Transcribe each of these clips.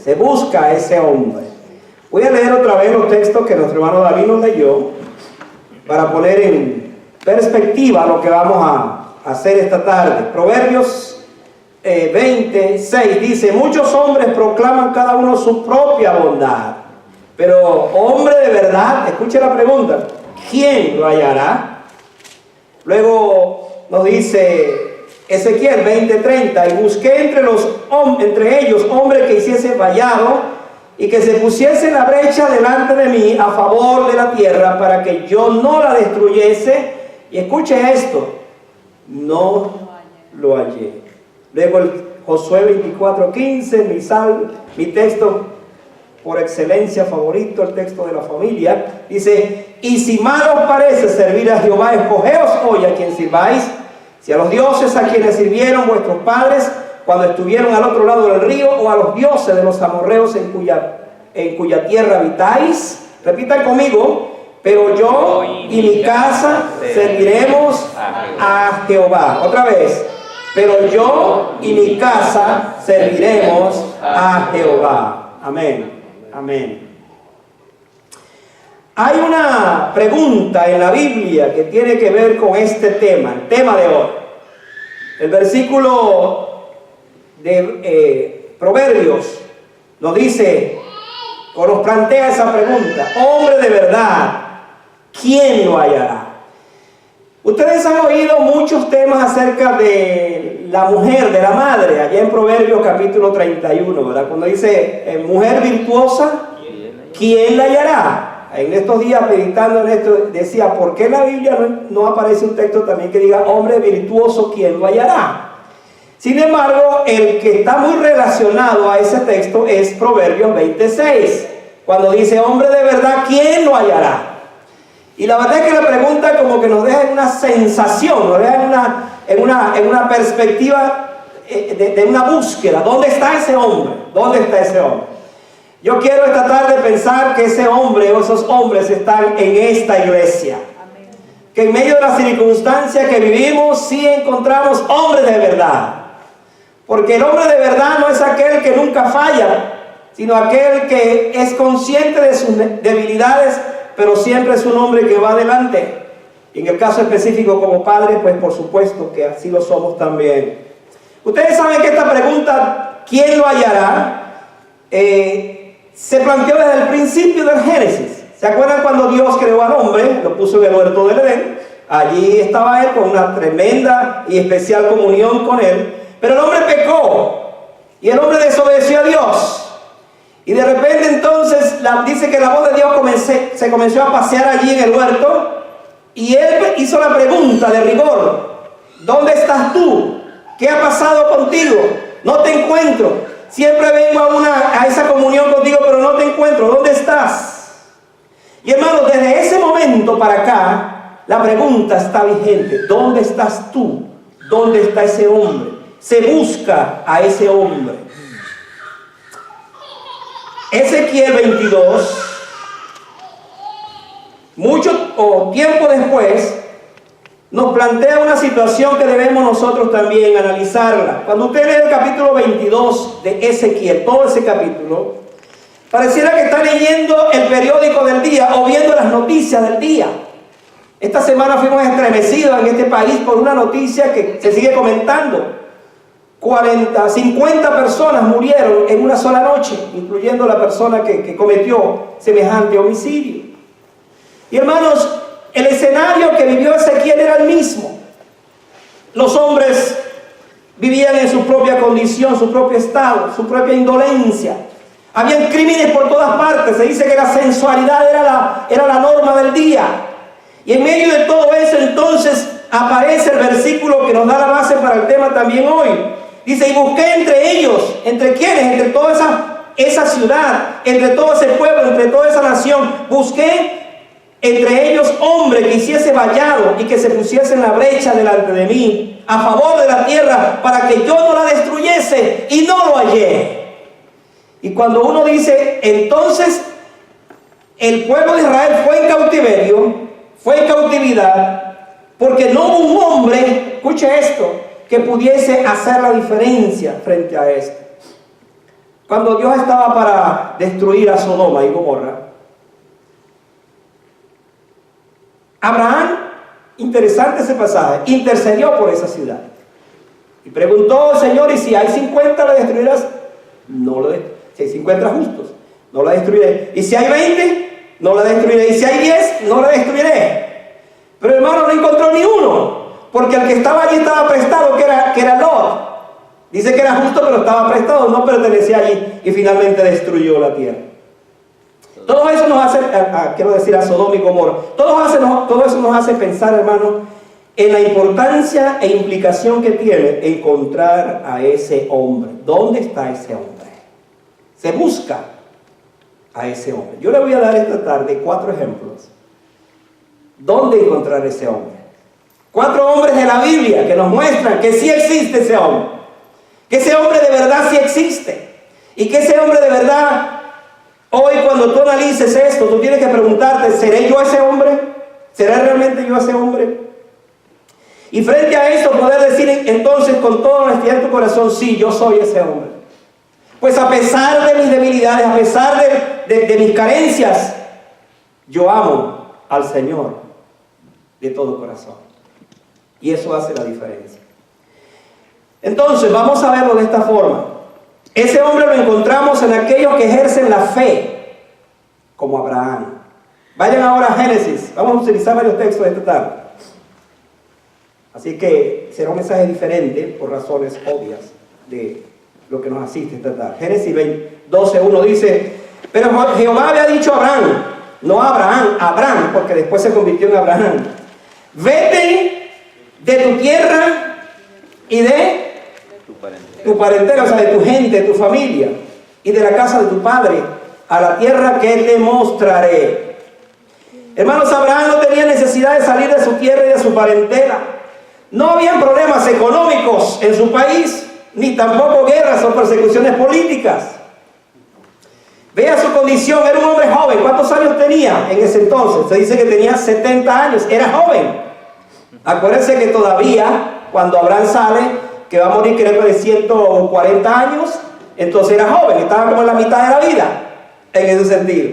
Se busca a ese hombre. Voy a leer otra vez los textos que nuestro hermano David nos leyó para poner en perspectiva lo que vamos a hacer esta tarde. Proverbios 26 dice: muchos hombres proclaman cada uno su propia bondad, pero hombre de verdad, escuche la pregunta, ¿quién lo hallará? Luego nos dice Ezequiel 20:30: y busqué entre ellos hombres que hiciesen vallado y que se pusiese en la brecha delante de mí a favor de la tierra para que yo no la destruyese. Y escuche esto: no lo hallé. Luego el Josué 24:15, mi texto por excelencia favorito, el texto de la familia, dice: y si mal os parece servir a Jehová, escogeos hoy a quien sirváis, si a los dioses a quienes sirvieron vuestros padres cuando estuvieron al otro lado del río, o a los dioses de los amorreos en cuya tierra habitáis. Repitan conmigo: pero yo y mi casa serviremos a Jehová. Otra vez: pero yo y mi casa serviremos a Jehová. Amén. Amén. Hay una pregunta en la Biblia que tiene que ver con este tema, el tema de hoy. El versículo de Proverbios nos dice, o nos plantea esa pregunta: hombre de verdad, ¿quién lo hallará? Ustedes han oído muchos temas acerca de la mujer, de la madre, allá en Proverbios capítulo 31, ¿verdad? Cuando dice, mujer virtuosa, ¿quién la hallará? En estos días, meditando en esto, decía, ¿por qué en la Biblia no aparece un texto también que diga, hombre virtuoso, ¿quién lo hallará? Sin embargo, el que está muy relacionado a ese texto es Proverbios 26, cuando dice, hombre de verdad, ¿quién lo hallará? Y la verdad es que la pregunta como que nos deja en una sensación, nos deja en una perspectiva de una búsqueda. ¿Dónde está ese hombre? ¿Dónde está ese hombre? Yo quiero esta tarde pensar que ese hombre o esos hombres están en esta iglesia. Amén. Que en medio de las circunstancias que vivimos sí encontramos hombres de verdad. Porque el hombre de verdad no es aquel que nunca falla, sino aquel que es consciente de sus debilidades, pero siempre es un hombre que va adelante. Y en el caso específico como padre, pues por supuesto que así lo somos también. Ustedes saben que esta pregunta, ¿quién lo hallará?, se planteó desde el principio del Génesis. ¿Se acuerdan cuando Dios creó al hombre? Lo puso en el huerto del Edén. Allí estaba él con una tremenda y especial comunión con él. Pero el hombre pecó y el hombre desobedeció a Dios. Y de repente entonces dice que la voz de Dios se comenzó a pasear allí en el huerto. Y él hizo la pregunta de rigor: ¿dónde estás tú? ¿Qué ha pasado contigo? No te encuentro. Siempre vengo a esa comunión contigo, pero no te encuentro. ¿Dónde estás? Y hermanos, desde ese momento para acá, la pregunta está vigente: ¿dónde estás tú? ¿Dónde está ese hombre? Se busca a ese hombre. Ezequiel 22, tiempo después, nos plantea una situación que debemos nosotros también analizarla. Cuando usted lee el capítulo 22 de Ezequiel, todo ese capítulo, pareciera que está leyendo el periódico del día o viendo las noticias del día. Esta semana fuimos estremecidos en este país por una noticia que se sigue comentando. 50 personas murieron en una sola noche, incluyendo la persona que cometió semejante homicidio. Y hermanos, el escenario que vivió Ezequiel era el mismo. Los hombres vivían en su propia condición, su propio estado, su propia indolencia. Habían crímenes por todas partes. Se dice que la sensualidad era la norma del día. Y en medio de todo eso entonces aparece el versículo que nos da la base para el tema también hoy. Dice, y busqué entre ellos, ¿entre quiénes? Entre toda esa ciudad, entre todo ese pueblo, entre toda esa nación. Busqué entre ellos hombre que hiciese vallado y que se pusiese en la brecha delante de mí, a favor de la tierra, para que yo no la destruyese, y no lo hallé. Y cuando uno dice, entonces el pueblo de Israel fue en cautiverio, fue en cautividad, porque no hubo un hombre, escuche esto, que pudiese hacer la diferencia frente a esto. cuando Dios estaba para destruir a Sodoma y Gomorra, Abraham, interesante ese pasaje, intercedió por esa ciudad. Y preguntó, Señor, ¿y si hay 50 la destruirás? No lo destruiré. Si hay 50 justos, no la destruiré. ¿Y si hay 20? No la destruiré. ¿Y si hay 10? No la destruiré. Pero hermano, no encontró ni uno, porque el que estaba allí estaba prestado, que era Lot. Dice que era justo, pero estaba prestado, no pertenecía allí, y finalmente destruyó la tierra. Todo eso nos hace, quiero decir, a Sodoma y Gomorra, todo eso nos hace pensar, hermano, en la importancia e implicación que tiene encontrar a ese hombre. ¿Dónde está ese hombre? Se busca a ese hombre. Yo le voy a dar esta tarde 4 ejemplos. ¿Dónde encontrar ese hombre? 4 hombres de la Biblia que nos muestran que sí existe ese hombre. Que ese hombre de verdad sí existe. Y que ese hombre de verdad, hoy cuando tú analices esto, tú tienes que preguntarte, ¿seré yo ese hombre? ¿Seré realmente yo ese hombre? Y frente a esto poder decir entonces con toda honestidad en tu corazón, sí, yo soy ese hombre. Pues a pesar de mis debilidades, a pesar de mis carencias, yo amo al Señor de todo corazón. Y eso hace la diferencia. Entonces, vamos a verlo de esta forma. Ese hombre lo encontramos en aquellos que ejercen la fe, como Abraham. Vayan ahora a Génesis. Vamos a utilizar varios textos esta tarde. Así que será un mensaje diferente por razones obvias de lo que nos asiste esta tarde. Génesis 12:1 dice, pero Jehová había dicho a Abraham, no a Abraham, a Abraham, porque después se convirtió en Abraham, vete de tu tierra y de tu parentela, o sea, de tu gente, de tu familia, y de la casa de tu padre, a la tierra que te mostraré. Hermanos, Abraham no tenía necesidad de salir de su tierra y de su parentela. No habían problemas económicos en su país, ni tampoco guerras o persecuciones políticas. Vea su condición, era un hombre joven. ¿Cuántos años tenía en ese entonces? Se dice que tenía 70 años, era joven. Acuérdense que todavía, cuando Abraham sale, que va a morir creo que de 140 años, entonces era joven, estaba como en la mitad de la vida, en ese sentido.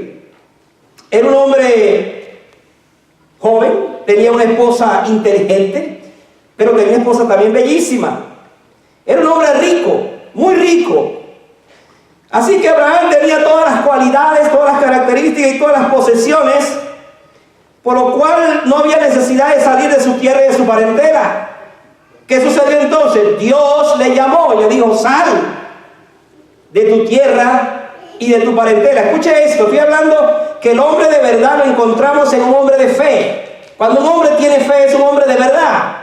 Era un hombre joven, tenía una esposa inteligente, pero tenía una esposa también bellísima. Era un hombre rico, muy rico. Así que Abraham tenía todas las cualidades, todas las características y todas las posesiones, por lo cual no había necesidad de salir de su tierra y de su parentela. ¿Qué sucedió entonces? Dios le llamó y le dijo, sal de tu tierra y de tu parentela. Escuche esto, estoy hablando que el hombre de verdad lo encontramos en un hombre de fe. Cuando un hombre tiene fe es un hombre de verdad.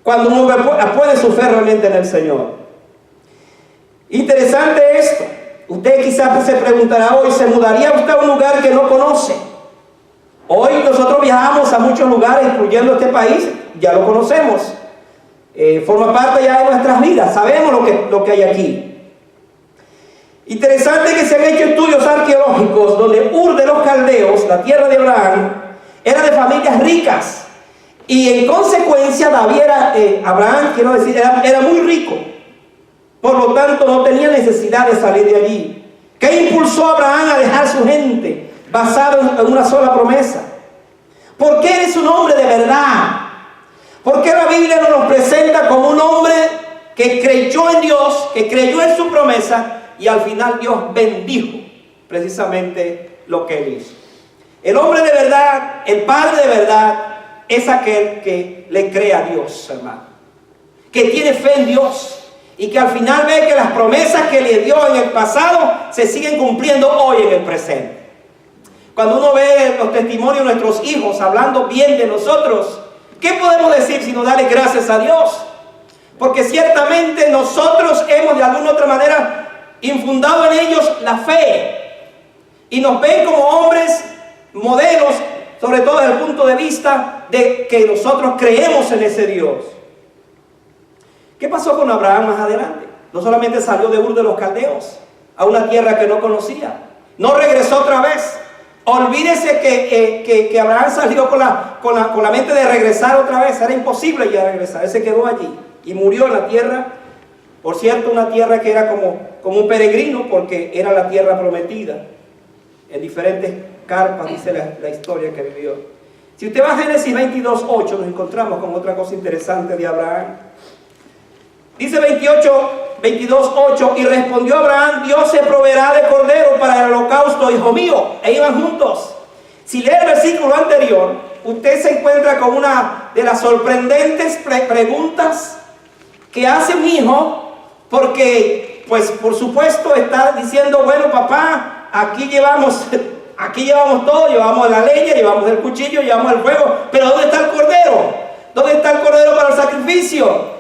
Cuando un hombre pone su fe realmente en el Señor. Interesante esto. Usted quizás se preguntará hoy, ¿se mudaría usted a un lugar que no conoce? Hoy nosotros viajamos a muchos lugares, incluyendo este país, ya lo conocemos. Forma parte ya de nuestras vidas, sabemos lo que hay aquí. Interesante que se han hecho estudios arqueológicos donde Ur de los Caldeos, la tierra de Abraham, era de familias ricas. Y en consecuencia Abraham, quiero decir, era muy rico. Por lo tanto, no tenía necesidad de salir de allí. ¿Qué impulsó a Abraham a dejar su gente basado en una sola promesa? ¿Por qué eres un hombre de verdad? ¿Por qué la Biblia nos presenta como un hombre que creyó en Dios, que creyó en su promesa y al final Dios bendijo precisamente lo que él hizo? El hombre de verdad, el padre de verdad, es aquel que le cree a Dios, hermano, que tiene fe en Dios y que al final ve que las promesas que le dio en el pasado se siguen cumpliendo hoy en el presente. Cuando uno ve los testimonios de nuestros hijos hablando bien de nosotros, ¿qué podemos decir sino darle gracias a Dios? Porque ciertamente nosotros hemos de alguna u otra manera infundado en ellos la fe y nos ven como hombres modelos, sobre todo desde el punto de vista de que nosotros creemos en ese Dios. ¿Qué pasó con Abraham más adelante? No solamente salió de Ur de los Caldeos a una tierra que no conocía, no regresó otra vez. Olvídese que Abraham salió con la mente de regresar otra vez. Era imposible ya regresar. Él se quedó allí y murió en la tierra Por cierto, una tierra que era como un peregrino, porque era la tierra prometida. En diferentes carpas dice la historia que vivió. Si usted va a Génesis 22:8, nos encontramos con otra cosa interesante de Abraham. Dice 22:8, y respondió Abraham: Dios se proveerá de cordero para el holocausto, hijo mío. E iban juntos. Si lee el versículo anterior, usted se encuentra con una de las sorprendentes preguntas que hace un hijo, porque, pues, por supuesto, está diciendo: bueno, papá, aquí llevamos todo, llevamos la leña, llevamos el cuchillo, llevamos el fuego, pero ¿dónde está el cordero? ¿Dónde está el cordero para el sacrificio?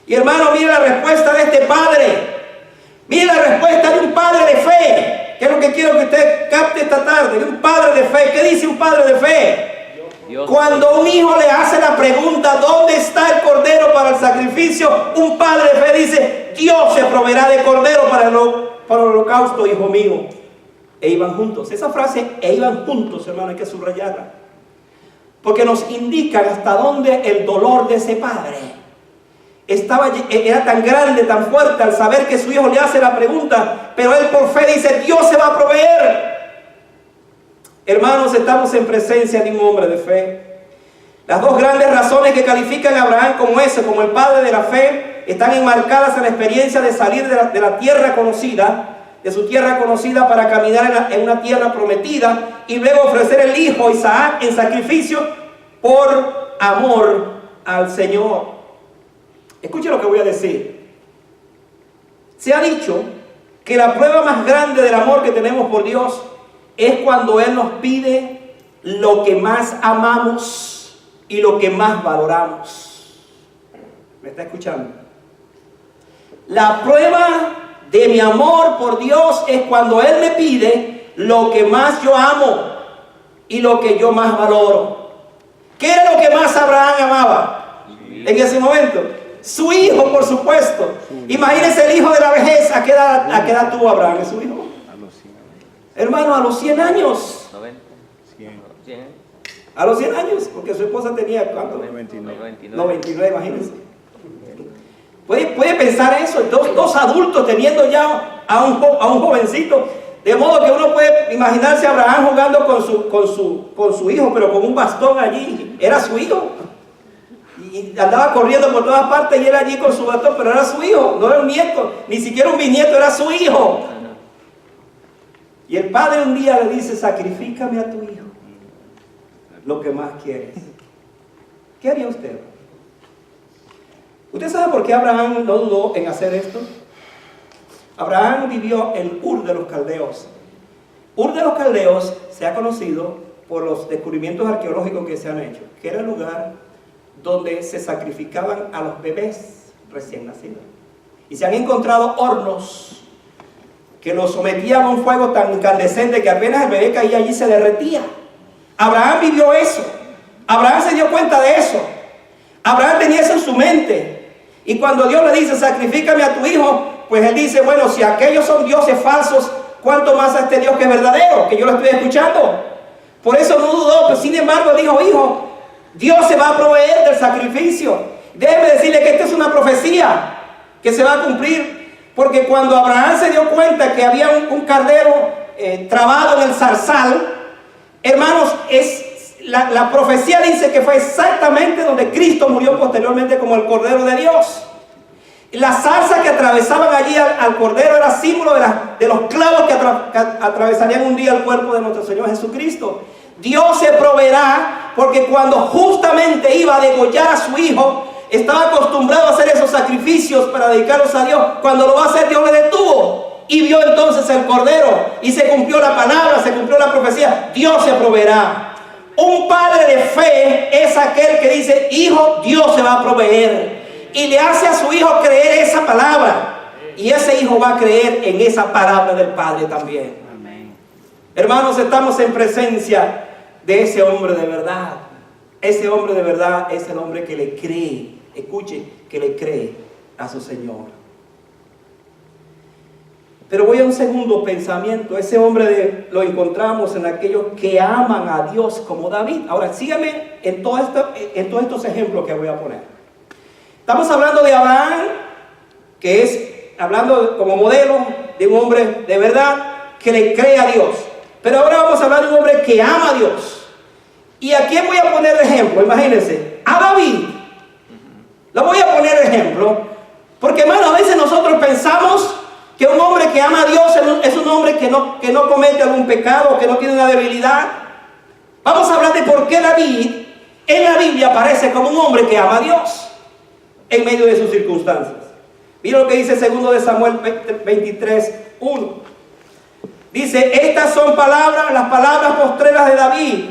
Y hermano, mire la respuesta de este padre. Mire la respuesta de un padre de fe. ¿Qué es lo que quiero que usted capte esta tarde? De un padre de fe. ¿Qué dice un padre de fe? Cuando un hijo le hace la pregunta: ¿dónde está el cordero para el sacrificio? Un padre de fe dice: Dios se proveerá de cordero para el holocausto, hijo mío. E iban juntos. Esa frase, e iban juntos, hermano, hay que subrayarla, porque nos indica hasta dónde el dolor de ese padre era tan grande, tan fuerte, al saber que su hijo le hace la pregunta, pero él por fe dice: Dios se va a proveer. Hermanos, estamos en presencia de un hombre de fe. Las dos grandes razones que califican a Abraham como el padre de la fe, están enmarcadas en la experiencia de salir de la tierra conocida, de su tierra conocida, para caminar en una tierra prometida, y luego ofrecer el hijo Isaac en sacrificio por amor al Señor. Escuche lo que voy a decir. Se ha dicho que la prueba más grande del amor que tenemos por Dios es cuando Él nos pide lo que más amamos y lo que más valoramos. ¿Me está escuchando? La prueba de mi amor por Dios es cuando Él me pide lo que más yo amo y lo que yo más valoro. ¿Qué era lo que más Abraham amaba en ese momento? Su hijo, por supuesto. Imagínense el hijo de la vejez. ¿A qué edad tuvo Abraham? ¿Es su hijo? Hermano, a los 100 años. 100. A los 100 años, porque su esposa tenía, ¿cuánto? 99, imagínense. ¿Puede pensar eso? Dos adultos teniendo ya a un jovencito. De modo que uno puede imaginarse a Abraham jugando con su hijo, pero con un bastón allí. Era su hijo. Y andaba corriendo por todas partes y él allí con su bastón, pero era su hijo, no era un nieto, ni siquiera un bisnieto, era su hijo. Y el padre un día le dice: sacrifícame a tu hijo, lo que más quieres. ¿Qué haría usted? ¿Usted sabe por qué Abraham no dudó en hacer esto? Abraham vivió en Ur de los Caldeos. Ur de los Caldeos se ha conocido por los descubrimientos arqueológicos que se han hecho, que era el lugar donde se sacrificaban a los bebés recién nacidos. Y se han encontrado hornos que los sometían a un fuego tan incandescente que apenas el bebé caía allí se derretía. Abraham vivió eso. Abraham se dio cuenta de eso. Abraham tenía eso en su mente. Y cuando Dios le dice: sacrifícame a tu hijo, pues él dice: bueno, si aquellos son dioses falsos, ¿cuánto más a este Dios que es verdadero, que yo lo estoy escuchando? Por eso no dudó, pero sin embargo dijo: hijo, Dios se va a proveer del sacrificio. Déjeme decirle que esta es una profecía que se va a cumplir, porque cuando Abraham se dio cuenta que había un cordero trabado en el zarzal, hermanos, la profecía dice que fue exactamente donde Cristo murió posteriormente como el Cordero de Dios. La zarza que atravesaban allí al Cordero era símbolo de los clavos que atravesarían un día el cuerpo de nuestro Señor Jesucristo. Dios se proveerá, porque cuando justamente iba a degollar a su hijo, estaba acostumbrado a hacer esos sacrificios para dedicarlos a Dios. Cuando lo va a hacer, Dios le detuvo y vio entonces el cordero, y se cumplió la palabra, se cumplió la profecía. Dios se proveerá. Un padre de fe es aquel que dice: hijo, Dios se va a proveer, y le hace a su hijo creer esa palabra, y ese hijo va a creer en esa palabra del Padre también. Amén. Hermanos, estamos en presencia de ese hombre de verdad. Ese hombre de verdad es el hombre que le cree, escuche, que le cree a su Señor. Pero voy a un segundo pensamiento. Ese hombre lo encontramos en aquellos que aman a Dios como David. Ahora, síganme en todos estos ejemplos que voy a poner. Estamos hablando de Abraham, que es, hablando como modelo de un hombre de verdad, que le cree a Dios. Pero ahora vamos a hablar de un hombre que ama a Dios. ¿Y a quién voy a poner de ejemplo? Imagínense, a David. Lo voy a poner de ejemplo, porque hermano, a veces nosotros pensamos que un hombre que ama a Dios es un hombre que no comete algún pecado, que no tiene una debilidad. Vamos a hablar de por qué David en la Biblia aparece como un hombre que ama a Dios en medio de sus circunstancias. Mira lo que dice 2 de Samuel 23:1. Dice, estas son las palabras postreras de David.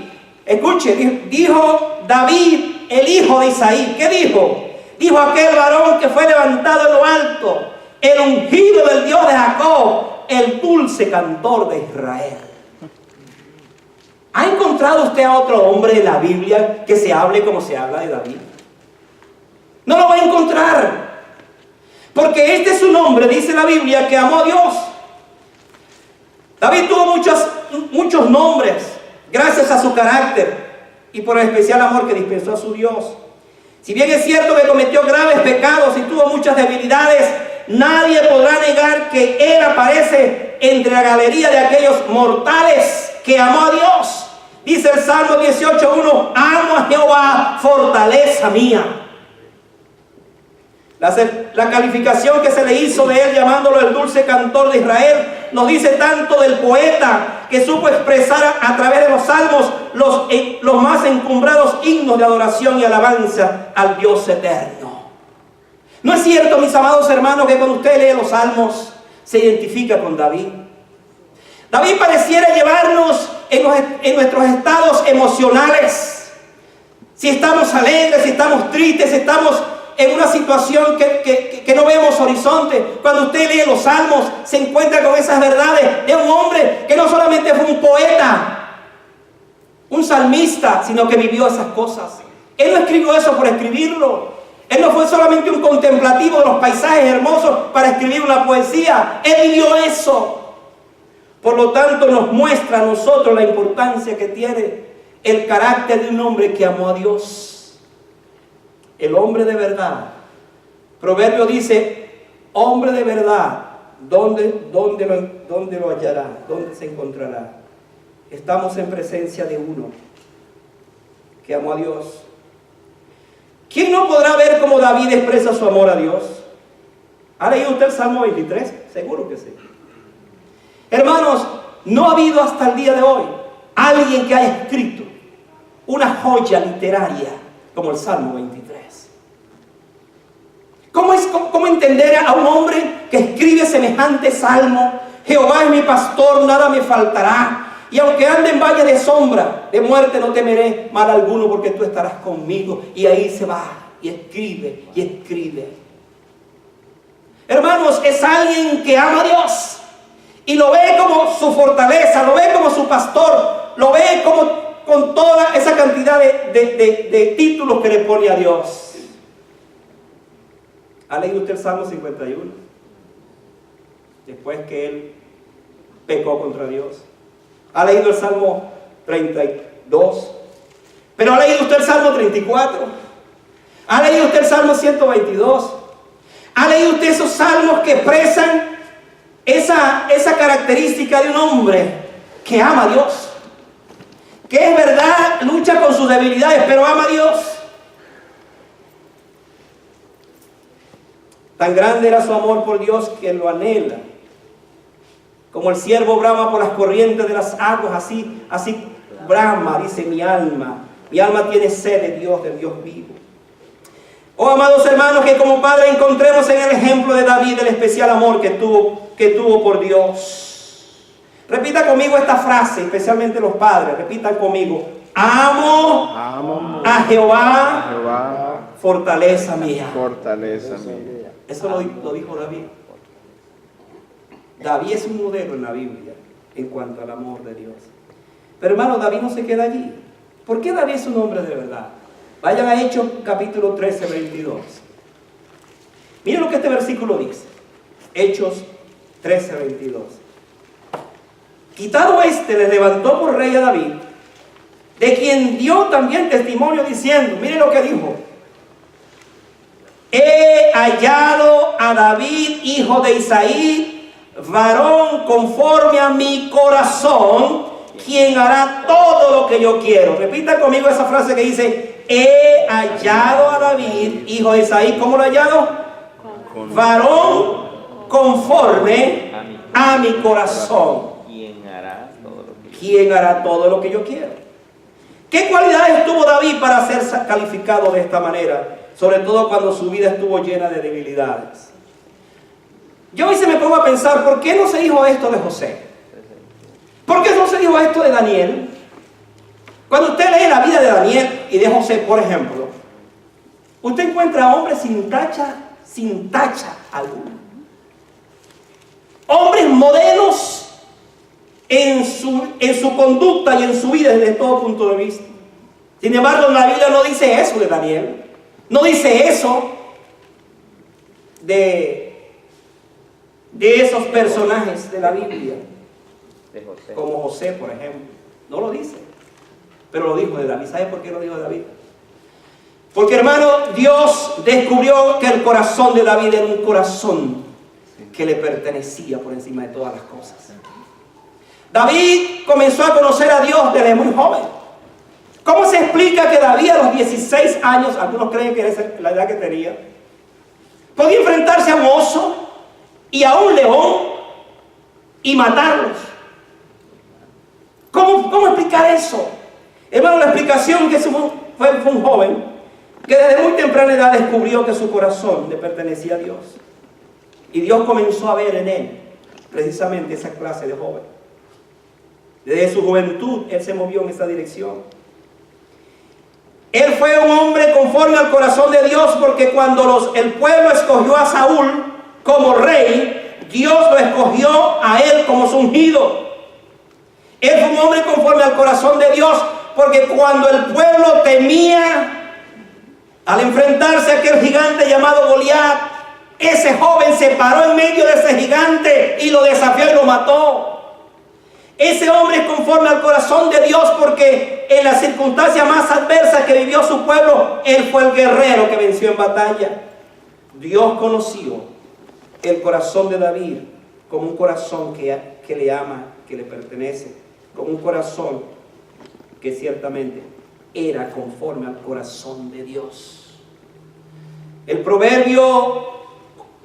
Escuche, dijo David, el hijo de Isaí. ¿Qué dijo? Dijo aquel varón que fue levantado en lo alto, el ungido del Dios de Jacob, el dulce cantor de Israel. ¿Ha encontrado usted a otro hombre en la Biblia que se hable como se habla de David? No lo va a encontrar. Porque este es un hombre, dice la Biblia, que amó a Dios. David tuvo muchos nombres gracias a su carácter y por el especial amor que dispensó a su Dios. Si bien es cierto que cometió graves pecados y tuvo muchas debilidades, nadie podrá negar que él aparece entre la galería de aquellos mortales que amó a Dios. Dice el Salmo 18:1, amo a Jehová, fortaleza mía. La calificación que se le hizo de él, llamándolo el dulce cantor de Israel, nos dice tanto del poeta que supo expresar a través de los salmos los más encumbrados himnos de adoración y alabanza al Dios eterno. ¿No es cierto, mis amados hermanos, que cuando usted lee los salmos se identifica con David? David pareciera llevarnos en nuestros estados emocionales. Si estamos alegres, si estamos tristes, si estamos en una situación que no vemos horizonte. Cuando usted lee los salmos, se encuentra con esas verdades de un hombre que no solamente fue un poeta, un salmista, sino que vivió esas cosas. Él no escribió eso por escribirlo. Él no fue solamente un contemplativo de los paisajes hermosos para escribir una poesía. Él vivió eso. Por lo tanto, nos muestra a nosotros la importancia que tiene el carácter de un hombre que amó a Dios. El hombre de verdad. Proverbio dice, hombre de verdad, ¿dónde lo hallará? ¿Dónde se encontrará? Estamos en presencia de uno que amó a Dios. ¿Quién no podrá ver cómo David expresa su amor a Dios? ¿Ha leído usted el Salmo 23? Seguro que sí. Hermanos, no ha habido hasta el día de hoy alguien que haya escrito una joya literaria como el Salmo 23. ¿Cómo entender a un hombre que escribe semejante salmo? Jehová es mi pastor, nada me faltará. Y aunque ande en valle de sombra, de muerte no temeré mal alguno, porque tú estarás conmigo. Y ahí se va y escribe y escribe. Hermanos, es alguien que ama a Dios y lo ve como su fortaleza, lo ve como su pastor, lo ve como con toda esa cantidad de títulos que le pone a Dios. ¿Ha leído usted el Salmo 51? Después que él pecó contra Dios. ¿Ha leído el Salmo 32? ¿Pero ha leído usted el Salmo 34? ¿Ha leído usted el Salmo 122? ¿Ha leído usted esos salmos que expresan esa característica de un hombre que ama a Dios? Que es verdad, lucha con sus debilidades, pero ama a Dios. Tan grande era su amor por Dios que lo anhela. Como el ciervo brama por las corrientes de las aguas, así brama, dice mi alma. Mi alma tiene sed de Dios vivo. Oh, amados hermanos, que como padre encontremos en el ejemplo de David el especial amor que tuvo por Dios. Repita conmigo esta frase, especialmente los padres, repitan conmigo. Amo a Jehová, fortaleza mía. Fortaleza mía. Eso lo dijo David. David es un modelo en la Biblia en cuanto al amor de Dios. Pero hermano, David no se queda allí. ¿Por qué David es un hombre de verdad? Vayan a Hechos capítulo 13, 22. Miren lo que este versículo dice. Hechos 13, 22. Quitado le levantó por rey a David, de quien dio también testimonio diciendo, miren lo que dijo. he hallado a David, hijo de Isaí, varón conforme a mi corazón, quien hará todo lo que yo quiero. Repita conmigo esa frase que dice, he hallado a David, hijo de Isaí. ¿Cómo lo he hallado? Varón conforme a mi corazón. ¿Quién hará todo lo que yo quiero? ¿Qué cualidades tuvo David para ser calificado de esta manera? Sobre todo cuando su vida estuvo llena de debilidades. Yo hoy se me pongo a pensar, ¿por qué no se dijo esto de José? ¿Por qué no se dijo esto de Daniel? Cuando usted lee la vida de Daniel y de José, por ejemplo, usted encuentra hombres sin tacha alguna. Hombres modelos en su conducta y en su vida desde todo punto de vista. Sin embargo, la Biblia no dice eso de Daniel. No dice eso de esos personajes de la Biblia. Como José, por ejemplo. No lo dice. Pero lo dijo de David. ¿Sabe por qué lo dijo de David? Porque, hermano, Dios descubrió que el corazón de David era un corazón que le pertenecía por encima de todas las cosas. David comenzó a conocer a Dios desde muy joven. ¿Cómo se explica que David a los 16 años, algunos creen que esa es la edad que tenía, podía enfrentarse a un oso y a un león y matarlos? ¿Cómo explicar eso? Hermano, la explicación que fue un joven que desde muy temprana edad descubrió que su corazón le pertenecía a Dios. Y Dios comenzó a ver en él precisamente esa clase de joven. Desde su juventud él se movió en esa dirección. Él fue un hombre conforme al corazón de Dios, porque cuando el pueblo escogió a Saúl como rey, Dios lo escogió a él como su ungido. Él fue un hombre conforme al corazón de Dios, porque cuando el pueblo temía al enfrentarse a aquel gigante llamado Goliat, ese joven se paró en medio de ese gigante y lo desafió y lo mató. Ese hombre es conforme al corazón de Dios, porque en las circunstancias más adversas que vivió su pueblo, él fue el guerrero que venció en batalla. Dios conoció el corazón de David como un corazón que le ama, que le pertenece, como un corazón que ciertamente era conforme al corazón de Dios. El proverbio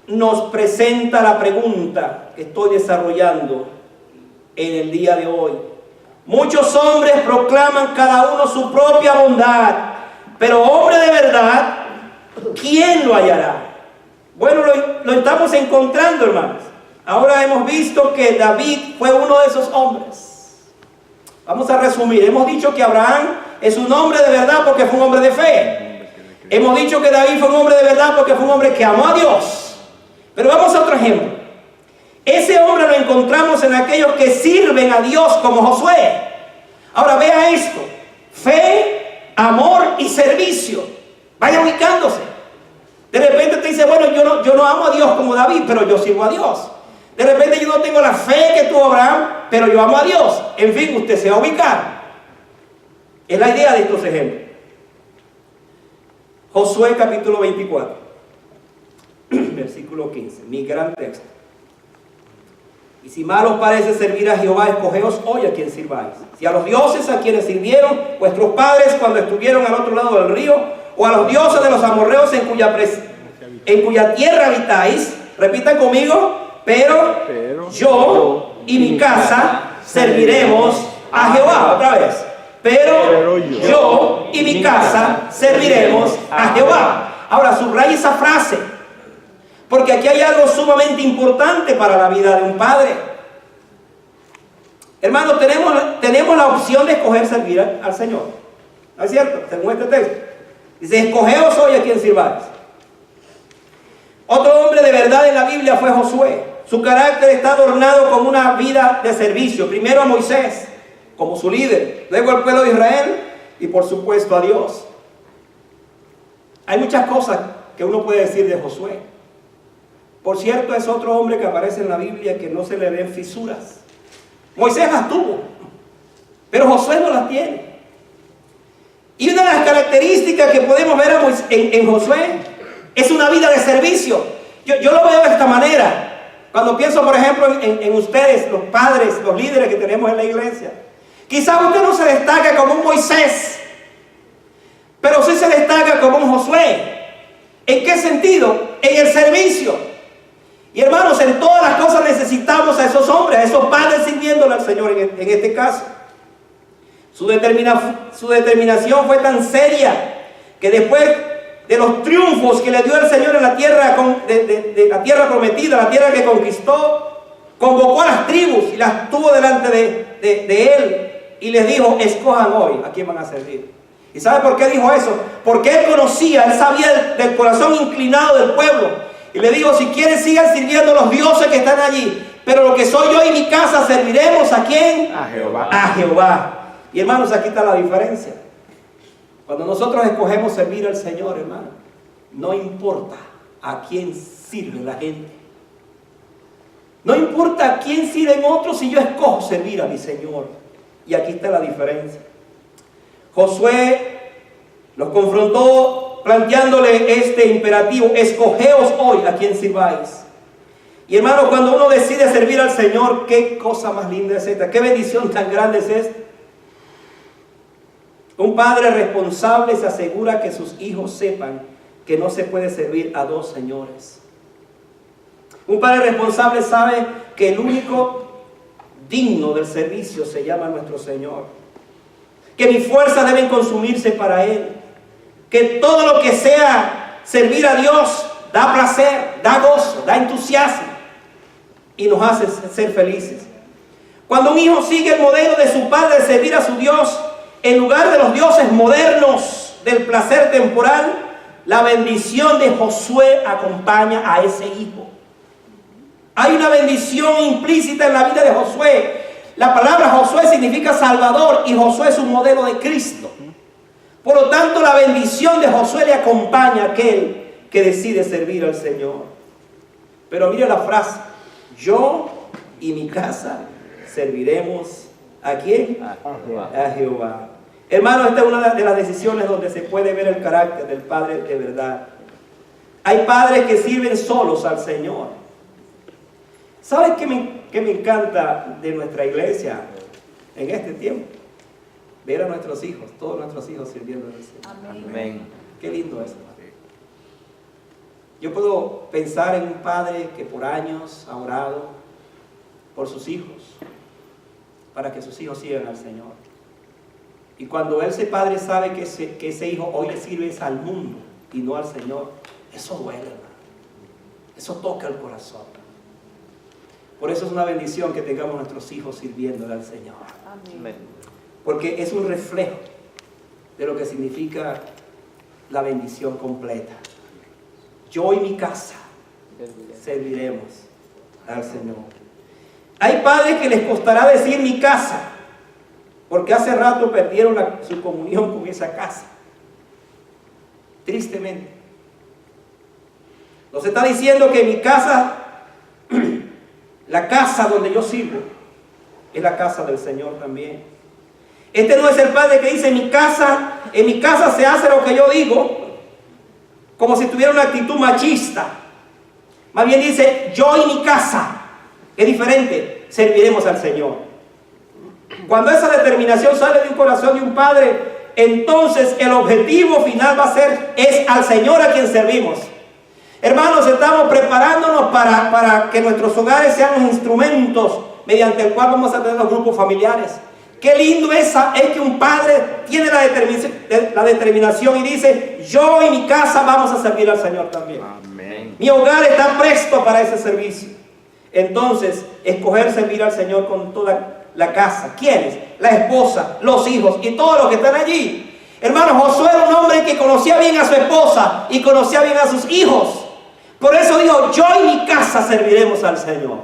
nos presenta la pregunta que estoy desarrollando en el día de hoy. Muchos hombres proclaman cada uno su propia bondad, pero hombre de verdad, ¿quién lo hallará? Bueno, lo estamos encontrando, hermanos. Ahora hemos visto que David fue uno de esos hombres. Vamos a resumir. Hemos dicho que Abraham es un hombre de verdad porque fue un hombre de fe. Hemos dicho que David fue un hombre de verdad porque fue un hombre que amó a Dios. Pero vamos a otro ejemplo. Ese hombre lo encontramos en aquellos que sirven a Dios como Josué. Ahora vea esto: fe, amor y servicio. Vaya ubicándose. De repente te dice, bueno, yo no amo a Dios como David, pero yo sirvo a Dios. De repente yo no tengo la fe que tuvo Abraham, pero yo amo a Dios. En fin, usted se va a ubicar. Es la idea de estos ejemplos. Josué capítulo 24, versículo 15, mi gran texto. Y si mal os parece servir a Jehová, escogeos hoy a quien sirváis. Si a los dioses a quienes sirvieron vuestros padres cuando estuvieron al otro lado del río, o a los dioses de los amorreos en cuya tierra habitáis, repitan conmigo, pero yo y mi casa serviremos a Jehová. Otra vez. Pero yo y mi casa serviremos a Jehová. Ahora subraya esa frase, porque aquí hay algo sumamente importante para la vida de un padre. Hermanos, tenemos la opción de escoger servir al Señor. ¿No es cierto? Según este texto. Dice, escogeos hoy a quien sirváis. Otro hombre de verdad en la Biblia fue Josué. Su carácter está adornado con una vida de servicio. Primero a Moisés, como su líder. Luego al pueblo de Israel y por supuesto a Dios. Hay muchas cosas que uno puede decir de Josué. Por cierto, es otro hombre que aparece en la Biblia que no se le ven fisuras. Moisés las tuvo, pero Josué no las tiene. Y una de las características que podemos ver en Josué Es una vida de servicio. Yo lo veo de esta manera. Cuando pienso, por ejemplo, en ustedes, los padres, los líderes que tenemos en la iglesia. Quizás usted no se destaca como un Moisés, pero sí se destaca como un Josué. ¿En qué sentido? En el servicio. Y hermanos, en todas las cosas necesitamos a esos hombres, a esos padres sirviéndole al Señor en este caso. Su determinación fue tan seria que después de los triunfos que le dio el Señor en la tierra, de la tierra prometida, la tierra que conquistó, convocó a las tribus y las tuvo delante de él y les dijo: escojan hoy a quién van a servir. ¿Y sabe por qué dijo eso? Porque él conocía, él sabía del corazón inclinado del pueblo. Y le dijo: si quieren, sigan sirviendo los dioses que están allí, pero lo que soy yo y mi casa serviremos ¿a quién? A Jehová. A Jehová. Y hermanos, aquí está la diferencia. Cuando nosotros escogemos servir al Señor, hermano, no importa a quién sirve la gente. No importa a quién sirven otros si yo escojo servir a mi Señor. Y aquí está la diferencia. Josué los confrontó planteándole este imperativo: escogeos hoy a quién sirváis. Y hermano, cuando uno decide servir al Señor, qué cosa más linda es esta, qué bendición tan grande es esta. Un padre responsable se asegura que sus hijos sepan que no se puede servir a dos señores. Un padre responsable sabe que el único digno del servicio se llama nuestro Señor, que mis fuerzas deben consumirse para Él, que todo lo que sea servir a Dios da placer, da gozo, da entusiasmo y nos hace ser felices. Cuando un hijo sigue el modelo de su padre de servir a su Dios en lugar de los dioses modernos del placer temporal, la bendición de Josué acompaña a ese hijo. Hay una bendición implícita en la vida de Josué. La palabra Josué significa Salvador y Josué es un modelo de Cristo. Por lo tanto, la bendición de Josué le acompaña a aquel que decide servir al Señor. Pero mire la frase: yo y mi casa serviremos ¿a quién? A Jehová. Hermano, esta es una de las decisiones donde se puede ver el carácter del Padre de verdad. Hay padres que sirven solos al Señor. ¿Sabes qué me encanta de nuestra iglesia en este tiempo? Ver a nuestros hijos, todos nuestros hijos sirviendo al Señor. Amén. Qué lindo es. Yo puedo pensar en un padre que por años ha orado por sus hijos, para que sus hijos sigan al Señor. Y cuando ese padre sabe que ese hijo hoy le sirve al mundo y no al Señor, eso duele, hermano. Eso toca el corazón. Por eso es una bendición que tengamos nuestros hijos sirviéndole al Señor. Amén. Porque es un reflejo de lo que significa la bendición completa. Yo y mi casa serviremos al Señor. Hay padres que les costará decir mi casa, porque hace rato perdieron su comunión con esa casa. Tristemente. Nos está diciendo que mi casa, la casa donde yo sirvo, es la casa del Señor también. Este no es el padre que dice en mi casa se hace lo que yo digo, como si tuviera una actitud machista. Más bien dice yo y mi casa. Es diferente, serviremos al Señor. Cuando esa determinación sale de un corazón de un padre, entonces el objetivo final va a ser, es al Señor a quien servimos. Hermanos, estamos preparándonos para que nuestros hogares sean los instrumentos mediante el cual vamos a tener los grupos familiares. Qué lindo es que un padre tiene la determinación y dice, yo y mi casa vamos a servir al Señor también. Amén. Mi hogar está presto para ese servicio. Entonces, escoger servir al Señor con toda la casa. ¿Quiénes? La esposa, los hijos y todos los que están allí. Hermano, Josué era un hombre que conocía bien a su esposa y conocía bien a sus hijos. Por eso dijo, yo y mi casa serviremos al Señor.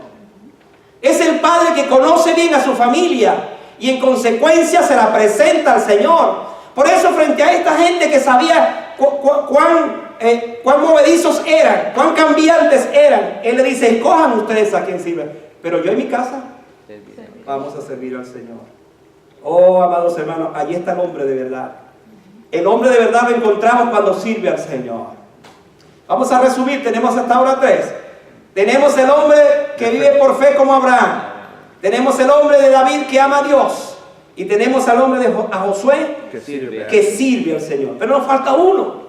Es el padre que conoce bien a su familia y en consecuencia se la presenta al Señor. Por eso, frente a esta gente que sabía cuán movedizos eran, cuán cambiantes eran, él le dice, escojan ustedes a quien sirven, pero yo y mi casa vamos a servir al Señor. Oh, amados hermanos, allí está el hombre de verdad. El hombre de verdad lo encontramos cuando sirve al Señor. Vamos a resumir, tenemos hasta ahora 3. Tenemos el hombre que vive por fe como Abraham. Tenemos el hombre de David que ama a Dios. Y tenemos al hombre de Josué que sirve al Señor. Pero nos falta uno.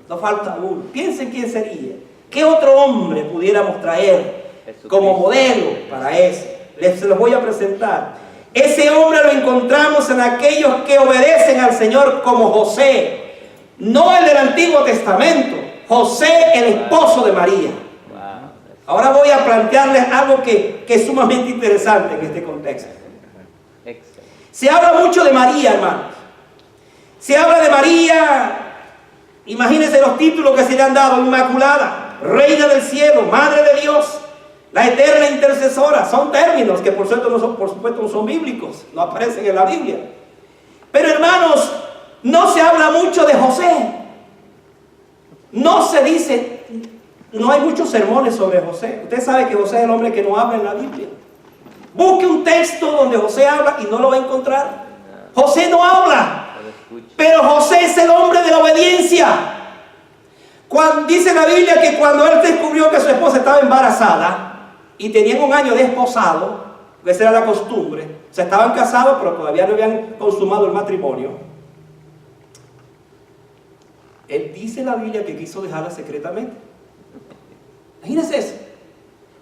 Nos falta uno. Piensen quién sería. ¿Qué otro hombre pudiéramos traer como modelo para ese? Se los voy a presentar. Ese hombre lo encontramos en aquellos que obedecen al Señor como José. No el del Antiguo Testamento. José, el esposo de María. Ahora voy a plantearles algo que es sumamente interesante en este contexto. Se habla mucho de María, hermanos. Se habla de María. Imagínense los títulos que se le han dado: Inmaculada, Reina del Cielo, Madre de Dios, la Eterna Intercesora. Son términos que por supuesto no son bíblicos, no aparecen en la Biblia. Pero hermanos, no se habla mucho de José. No se dice, no hay muchos sermones sobre José. Usted sabe que José es el hombre que no habla en la Biblia. Busque un texto donde José habla y no lo va a encontrar. José no habla, pero José es el hombre de la obediencia. Dice la Biblia que cuando él descubrió que su esposa estaba embarazada y tenían un año de desposado, que esa era la costumbre, o sea, estaban casados pero todavía no habían consumado el matrimonio. Él dice en la Biblia que quiso dejarla secretamente. Imagínense eso.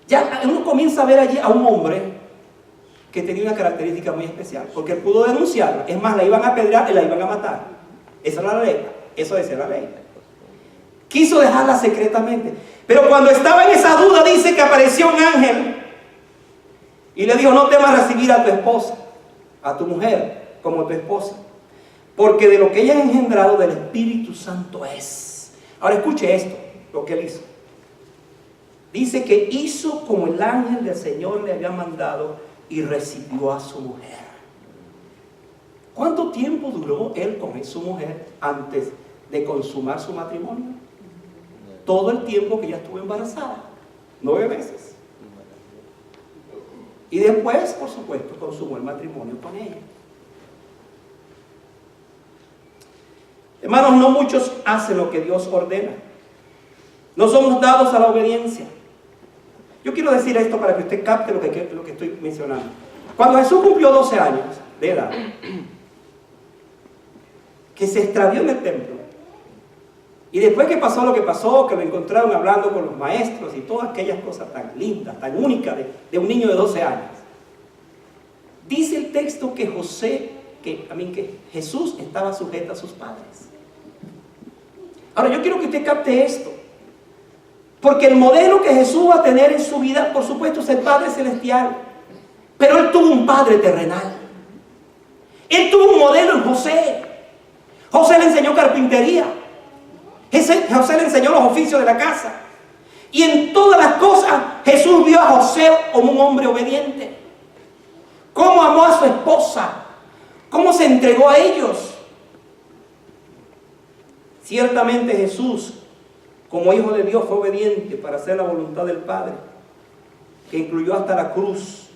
Ya uno comienza a ver allí a un hombre que tenía una característica muy especial, porque él pudo denunciarla. Es más, la iban a apedrear y la iban a matar. Esa era la ley. Eso decía la ley. Quiso dejarla secretamente. Pero cuando estaba en esa duda, dice que apareció un ángel y le dijo: no temas recibir a tu esposa, a tu mujer, como tu esposa, porque de lo que ella ha engendrado del Espíritu Santo es. Ahora escuche esto, lo que él hizo. Dice que hizo como el ángel del Señor le había mandado y recibió a su mujer. ¿Cuánto tiempo duró él con su mujer antes de consumar su matrimonio? Todo el tiempo que ella estuvo embarazada, 9 meses. Y después, por supuesto, consumó el matrimonio con ella. Hermanos, no muchos hacen lo que Dios ordena. No somos dados a la obediencia. Yo quiero decir esto para que usted capte lo que estoy mencionando. Cuando Jesús cumplió 12 años de edad, que se extravió en el templo, y después que pasó lo que pasó, que lo encontraron hablando con los maestros y todas aquellas cosas tan lindas, tan únicas de un niño de 12 años, dice el texto que que Jesús estaba sujeto a sus padres. Ahora yo quiero que usted capte esto, porque el modelo que Jesús va a tener en su vida, por supuesto, es el Padre Celestial, pero Él tuvo un Padre terrenal. Él tuvo un modelo en José. José le enseñó carpintería. José le enseñó los oficios de la casa. Y en todas las cosas Jesús vio a José como un hombre obediente. Cómo amó a su esposa, cómo se entregó a ellos. Ciertamente Jesús, como hijo de Dios, fue obediente para hacer la voluntad del Padre, que incluyó hasta la cruz.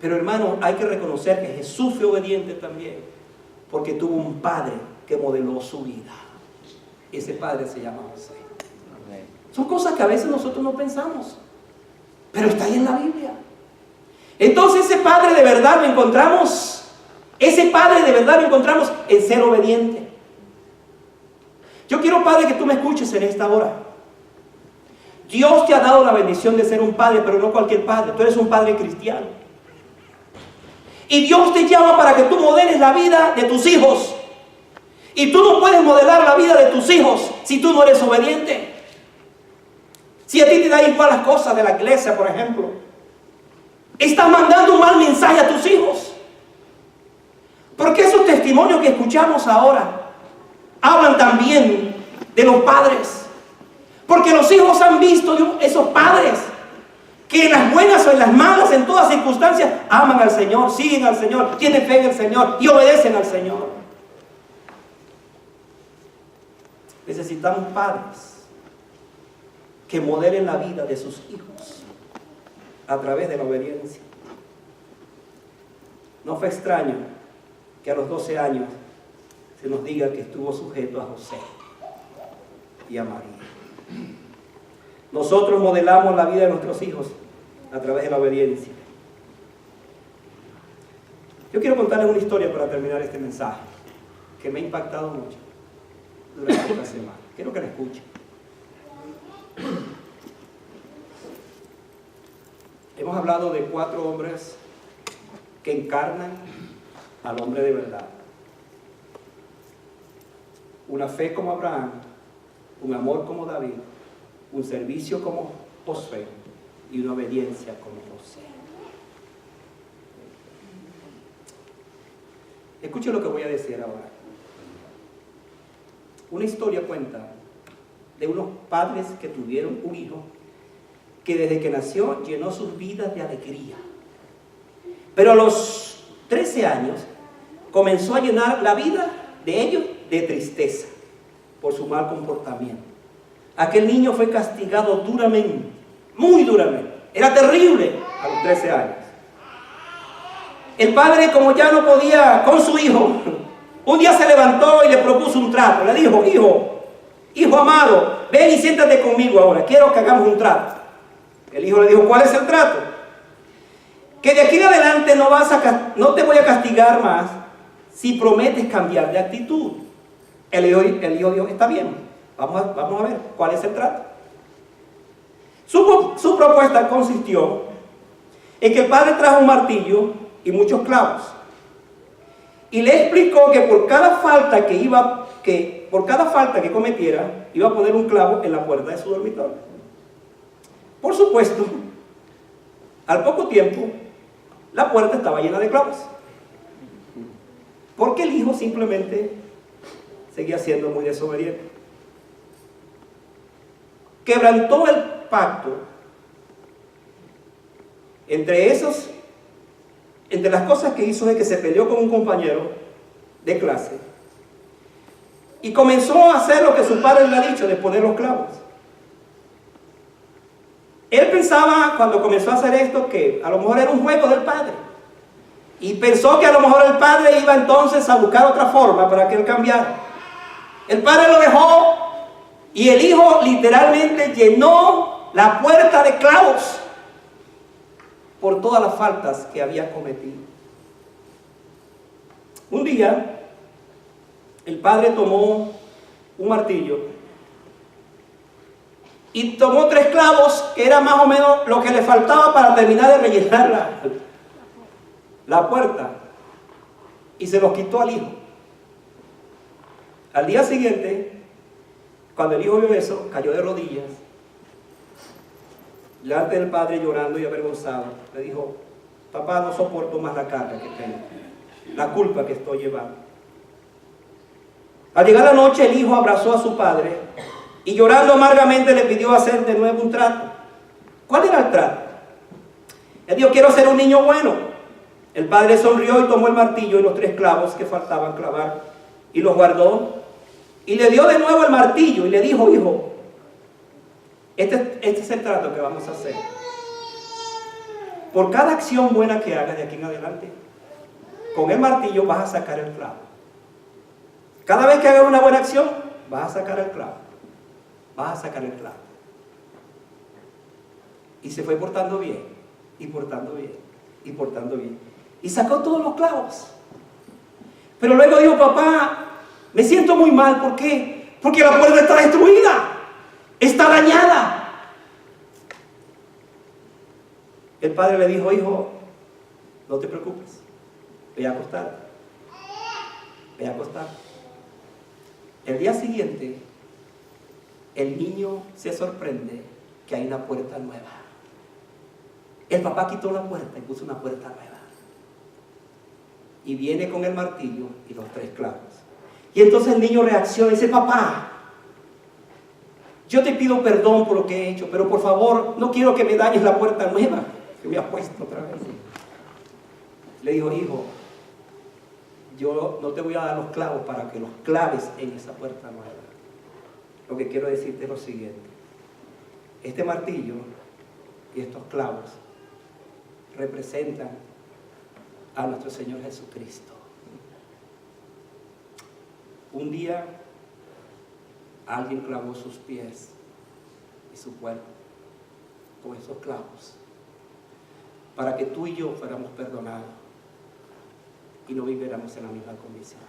Pero hermano, hay que reconocer que Jesús fue obediente también, porque tuvo un Padre que modeló su vida. Ese Padre se llama José. Son cosas que a veces nosotros no pensamos, pero está ahí en la Biblia. Entonces ese Padre de verdad lo encontramos, en ser obediente. Yo quiero, Padre, que tú me escuches en esta hora. Dios te ha dado la bendición de ser un padre, pero no cualquier padre. Tú eres un padre cristiano. Y Dios te llama para que tú modeles la vida de tus hijos. Y tú no puedes modelar la vida de tus hijos si tú no eres obediente. Si a ti te da igual las cosas de la iglesia, por ejemplo, estás mandando un mal mensaje a tus hijos. Porque esos testimonios que escuchamos ahora hablan también de los padres. Porque los hijos han visto esos padres que en las buenas o en las malas, en todas circunstancias, aman al Señor, siguen al Señor, tienen fe en el Señor y obedecen al Señor. Necesitamos padres que modelen la vida de sus hijos a través de la obediencia. No fue extraño que a los 12 años se nos diga que estuvo sujeto a José. y a María. Nosotros modelamos la vida de nuestros hijos a través de la obediencia. Yo quiero contarles una historia para terminar este mensaje, que me ha impactado mucho durante esta semana. Quiero que la escuchen. Hemos hablado de 4 hombres que encarnan al hombre de verdad. Una fe como Abraham, un amor como David, un servicio como Josué y una obediencia como José. Escuchen lo que voy a decir ahora. Una historia cuenta de unos padres que tuvieron un hijo que desde que nació llenó sus vidas de alegría. Pero a los 13 años comenzó a llenar la vida de ellos de tristeza por su mal comportamiento. Aquel niño fue castigado duramente, muy duramente. Era terrible a los 13 años. El padre, como ya no podía con su hijo, un día se levantó y le propuso un trato. Le dijo: hijo amado, ven y siéntate conmigo ahora, quiero que hagamos un trato. El hijo le dijo: ¿cuál es el trato? Que de aquí en adelante no te voy a castigar más si prometes cambiar de actitud. El hijo dijo: está bien, vamos a ver cuál es el trato. Su propuesta consistió en que el padre trajo un martillo y muchos clavos, y le explicó que por cada falta que cometiera, iba a poner un clavo en la puerta de su dormitorio. Por supuesto, al poco tiempo, la puerta estaba llena de clavos, porque el hijo simplemente seguía siendo muy desobediente. Quebrantó el pacto. Entre las cosas que hizo es que se peleó con un compañero de clase y comenzó a hacer lo que su padre le ha dicho, de poner los clavos. Él pensaba, cuando comenzó a hacer esto, que a lo mejor era un juego del padre, y pensó que a lo mejor el padre iba entonces a buscar otra forma para que él cambiara. El padre lo dejó y el hijo literalmente llenó la puerta de clavos por todas las faltas que había cometido. Un día, el padre tomó un martillo y tomó 3 clavos, que era más o menos lo que le faltaba para terminar de rellenar la puerta, y se los quitó al hijo. Al día siguiente, cuando el hijo vio eso, cayó de rodillas delante del padre, llorando y avergonzado. Le dijo: papá, no soporto más la carga que tengo, la culpa que estoy llevando. Al llegar la noche, el hijo abrazó a su padre y llorando amargamente le pidió hacer de nuevo un trato. ¿Cuál era el trato? Él dijo: quiero ser un niño bueno. El padre sonrió y tomó el martillo y los 3 clavos que faltaban clavar y los guardó, y le dio de nuevo el martillo y le dijo: hijo, este es el trato que vamos a hacer. Por cada acción buena que hagas de aquí en adelante, con el martillo vas a sacar el clavo. Cada vez que hagas una buena acción, vas a sacar el clavo. Vas a sacar el clavo. Y se fue portando bien, y portando bien, y portando bien. Y sacó todos los clavos. Pero luego dijo: papá, me siento muy mal. ¿Por qué? Porque la puerta está destruida, está dañada. El padre le dijo: hijo, no te preocupes, ve a acostar. Ve a acostar. El día siguiente, el niño se sorprende que hay una puerta nueva. El papá quitó la puerta y puso una puerta nueva. Y viene con el martillo y los 3 clavos. Y entonces el niño reacciona y dice: papá, yo te pido perdón por lo que he hecho, pero por favor, no quiero que me dañes la puerta nueva que me has puesto otra vez. Le dijo: hijo, yo no te voy a dar los clavos para que los claves en esa puerta nueva. Lo que quiero decirte es lo siguiente: este martillo y estos clavos representan a nuestro Señor Jesucristo. Un día alguien clavó sus pies y su cuerpo con esos clavos para que tú y yo fuéramos perdonados y no viviéramos en la misma condición.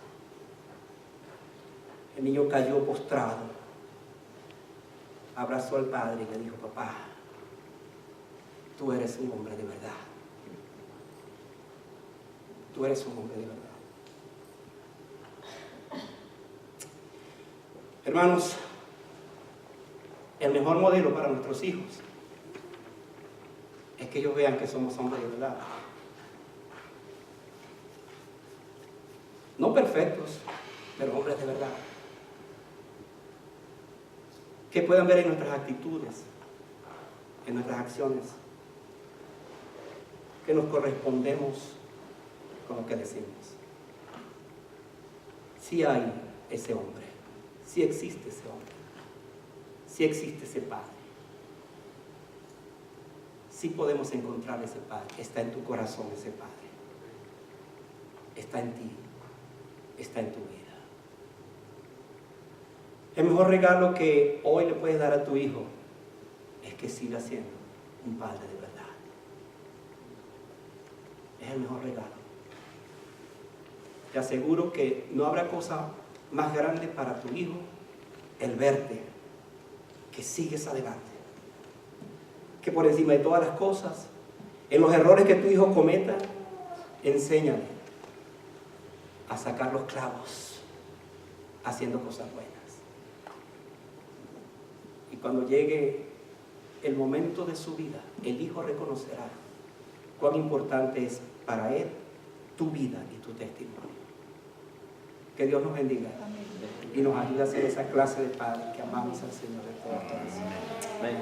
El niño cayó postrado, abrazó al padre y le dijo: papá, tú eres un hombre de verdad. Tú eres un hombre de verdad. Hermanos, el mejor modelo para nuestros hijos es que ellos vean que somos hombres de verdad. No perfectos, pero hombres de verdad. Que puedan ver en nuestras actitudes, en nuestras acciones, que nos correspondemos con lo que decimos. Sí hay ese hombre, sí existe ese hombre, sí existe ese padre. Sí podemos encontrar ese padre. Está en tu corazón ese padre. Está en ti, está en tu vida. El mejor regalo que hoy le puedes dar a tu hijo es que siga siendo un padre de verdad. Es el mejor regalo. Te aseguro que no habrá cosa más grande para tu hijo el verte que sigues adelante, que por encima de todas las cosas, en los errores que tu hijo cometa, enséñale a sacar los clavos haciendo cosas buenas. Y cuando llegue el momento de su vida, el hijo reconocerá cuán importante es para él tu vida y tu testimonio. Que Dios nos bendiga. Amén. Y nos ayude a ser esa clase de padres que amamos al Señor de todo corazón. Amén.